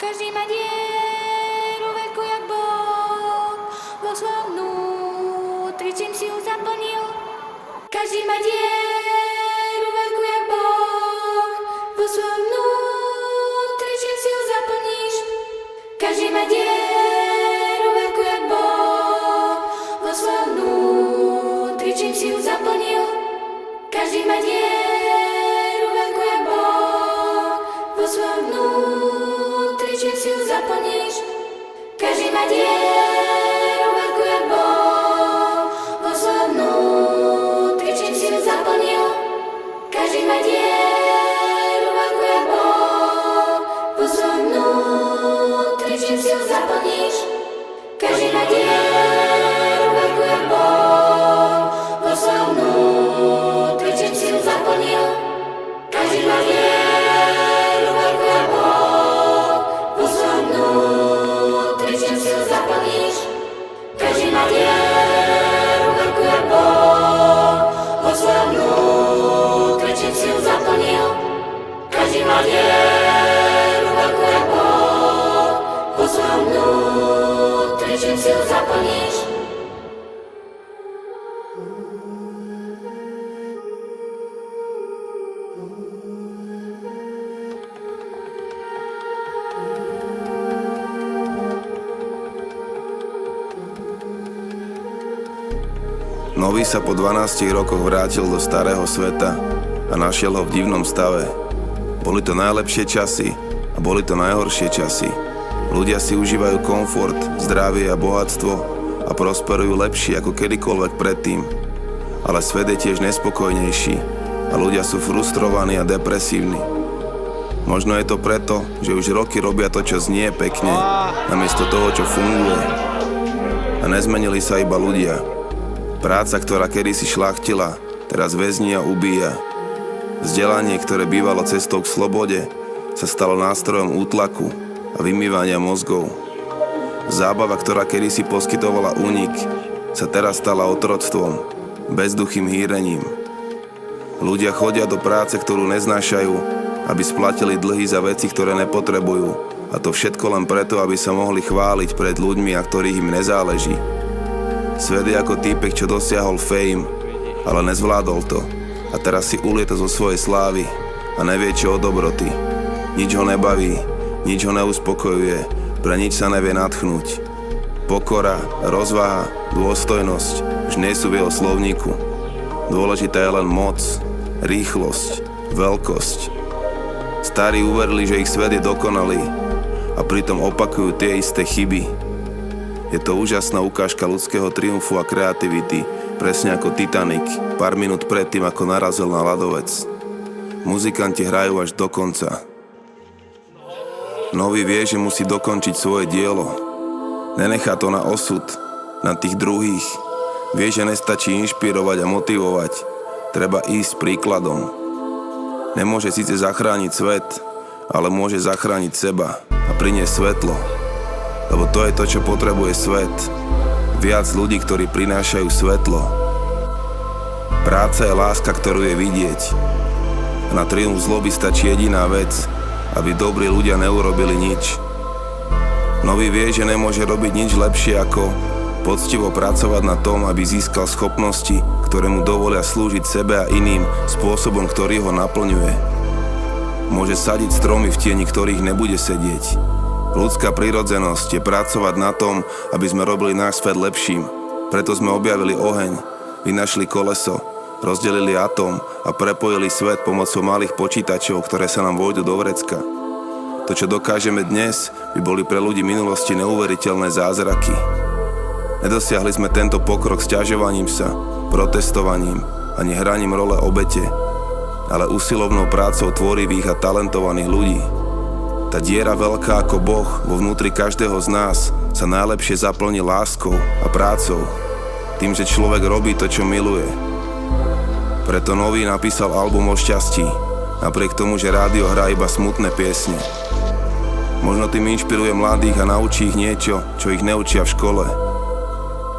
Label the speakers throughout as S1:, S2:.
S1: Každý má dieru veľkú jak Boh vo svojom vnútri, čím si ju zaplnil. Každý má dieru veľkú jak Boh vo svojom vnútri, čím si ju zaplníš. Každý má dieru veľkú jak Boh vo svojom vnútri, čím si ju zaplnil. Každý má dieru veľkú jak Boh vo svojom vnútri, čím si ju zaplníš. Každý má dieru veľkú jak Boh vo svojom vnútri, čím si ju zaplnil. Každý má dieru veľkú jak Boh vo svojom vnútri, čím si ju zaplníš. Každý má dieru veľkú jak Boh vo svojom vnútri, čím si ju zaplnil. Každý má dieru veľkú jak Boh vo svojom vnútri, čím si ju zaplníš. Každý má dieru veľkú jak Boh vo svojom vnútri, čím si ju zaplnil. Každý má dieru veľkú jak Boh vo svojom vnútri, čím si ju zaplníš.
S2: Nový sa po 12 rokoch vrátil do starého sveta a našiel ho v divnom stave. Boli to najlepšie časy a boli to najhoršie časy. Ľudia si užívajú komfort, zdravie a bohatstvo a prosperujú lepšie ako kedykoľvek predtým. Ale svet je tiež nespokojnejší a ľudia sú frustrovaní a depresívni. Možno je to preto, že už roky robia to, čo znie pekne, namiesto toho, čo funguje. A nezmenili sa iba ľudia. Práca, ktorá kedysi šľachtila, teraz väzní a ubíja. Vzdelanie, ktoré bývalo cestou k slobode, sa stalo nástrojom útlaku a vymývania mozgov. Zábava, ktorá kedysi poskytovala únik, sa teraz stala otroctvom, bezduchým hýrením. Ľudia chodia do práce, ktorú neznášajú, aby splatili dlhy za veci, ktoré nepotrebujú. A to všetko len preto, aby sa mohli chváliť pred ľuďmi, a ktorých im nezáleží. Svet je ako týpek, čo dosiahol fame, ale nezvládol to. A teraz si ulieta zo svojej slávy a nevie čo o dobroty. Nič ho nebaví, nič ho neuspokojuje, pre nič sa nevie nadchnúť. Pokora, rozvaha, dôstojnosť už nie sú v jeho slovníku. Dôležitá je len moc, rýchlosť, veľkosť. Starí uverili, že ich svet je dokonalý a pritom opakujú tie isté chyby. Je to úžasná ukážka ľudského triumfu a kreativity, presne ako Titanic, pár minút predtým, ako narazil na ľadovec. Muzikanti hrajú až do konca. Nový vie, že musí dokončiť svoje dielo. Nenechá to na osud, na tých druhých. Vie, že nestačí inšpirovať a motivovať. Treba ísť príkladom. Nemôže síce zachrániť svet, ale môže zachrániť seba a priniesť svetlo. Lebo to je to, čo potrebuje svet. Viac ľudí, ktorí prinášajú svetlo. Práca je láska, ktorú je vidieť. A na triumf zloby stačí jediná vec, aby dobrí ľudia neurobili nič. Nový vie, že nemôže robiť nič lepšie ako poctivo pracovať na tom, aby získal schopnosti, ktoré mu dovolia slúžiť sebe a iným spôsobom, ktorý ho naplňuje. Môže sadiť stromy v tieni, ktorých nebude sedieť. Ľudská prirodzenosť je pracovať na tom, aby sme robili náš svet lepším. Preto sme objavili oheň, vynašli koleso, rozdelili atóm a prepojili svet pomocou malých počítačov, ktoré sa nám vojdu do vrecka. To, čo dokážeme dnes, by boli pre ľudí minulosti neuveriteľné zázraky. Nedosiahli sme tento pokrok sťažovaním sa, protestovaním ani hraním role obete, ale usilovnou prácou tvorivých a talentovaných ľudí. Tá diera veľká ako Boh vo vnútri každého z nás sa najlepšie zaplní láskou a prácou, tým, že človek robí to, čo miluje. Preto Nový napísal album o šťastí, napriek tomu, že rádio hrá iba smutné piesne. Možno tým inšpiruje mladých a naučí ich niečo, čo ich neučia v škole.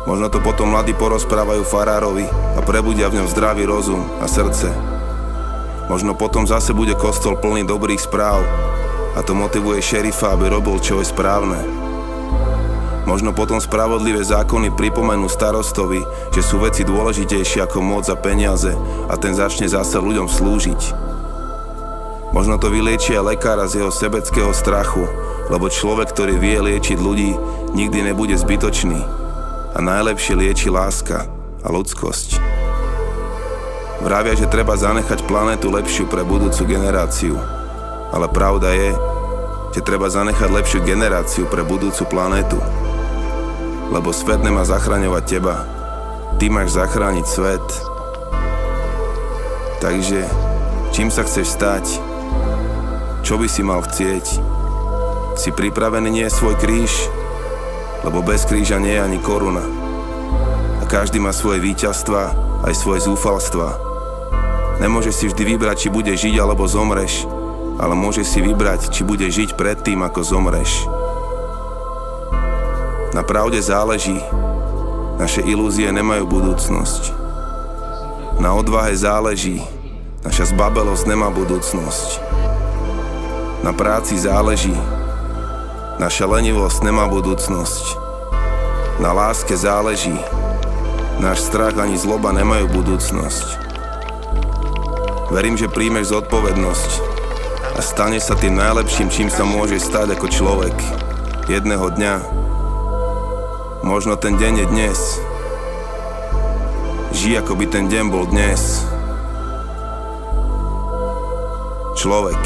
S2: Možno to potom mladí porozprávajú farárovi a prebudia v ňom zdravý rozum a srdce. Možno potom zase bude kostol plný dobrých správ A to motivuje šerifa, aby robil, čo je správne. Možno potom spravodlivé zákony pripomenú starostovi, že sú veci dôležitejšie ako moc a peniaze a ten začne zase ľuďom slúžiť. Možno to vyliečí aj lekára z jeho sebeckého strachu, lebo človek, ktorý vie liečiť ľudí, nikdy nebude zbytočný. A najlepšie lieči láska a ľudskosť. Vravia, že treba zanechať planétu lepšiu pre budúcu generáciu. Ale pravda je, že treba zanechať lepšiu generáciu pre budúcu planétu. Lebo svet nemá zachraňovať teba. Ty máš zachrániť svet. Takže, čím sa chceš stať? Čo by si mal chcieť? Si pripravený niesť svoj kríž? Lebo bez kríža nie je ani koruna. A každý má svoje víťazstva, aj svoje zúfalstva. Nemôžeš si vždy vybrať, či budeš žiť alebo zomreš, ale môžeš si vybrať, či budeš žiť predtým, ako zomreš. Na pravde záleží. Naše ilúzie nemajú budúcnosť. Na odvahe záleží. Naša zbabelosť nemá budúcnosť. Na práci záleží. Naša lenivosť nemá budúcnosť. Na láske záleží. Náš strach ani zloba nemajú budúcnosť. Verím, že príjmeš zodpovednosť a staneš sa tým najlepším, čím sa môže stať ako človek. Jedného dňa. Možno ten deň je dnes. Žij, ako by ten deň bol dnes. Človek.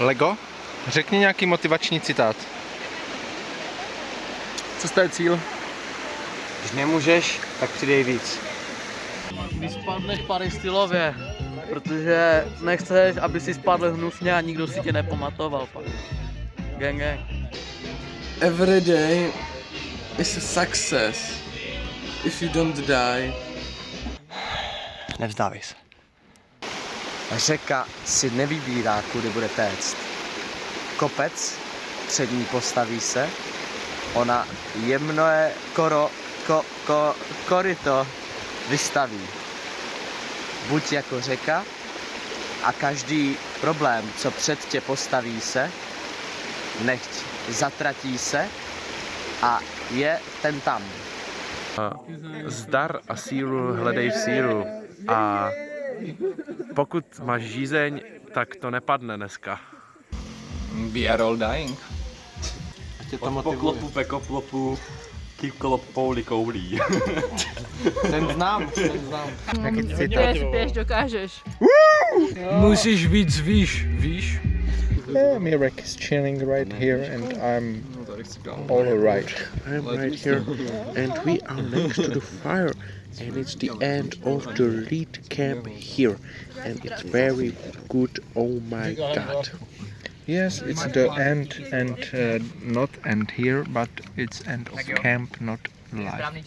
S3: Lego, řekni nějaký motivační citát.
S4: Cesta je cíl.
S5: Když nemůžeš, tak přidej víc.
S4: Když spadneš, padej stylově, protože nechceš, aby si spadl hnusně a nikdo si tě nepamatoval. Gang, gang.
S6: Every day is a success if you don't die.
S5: Nevzdávej se. Řeka si nevybírá, kudy bude téct. Kopec, před ní postaví se, ona jemné koryto vystaví. Buď jako řeka a každý problém, co před tě postaví se, nechť zatratí se a je ten tam.
S3: Zdar a sílu hledej v sílu. A pokud máš žízeň, tak to nepadne dneska.
S7: We are all dying.
S5: Od poklopu, pekoplopu, kýklop, pouli, koulí.
S4: Ten znám.
S8: Pěš dokážeš.
S6: Musíš víc víš.
S9: Mirek is chilling right here and I'm all alright.
S10: I'm right here and we are next to the fire and it's the end of the lead camp here and it's very good, oh my god.
S9: Yes, it's the end and not end here, but it's end of camp, not life.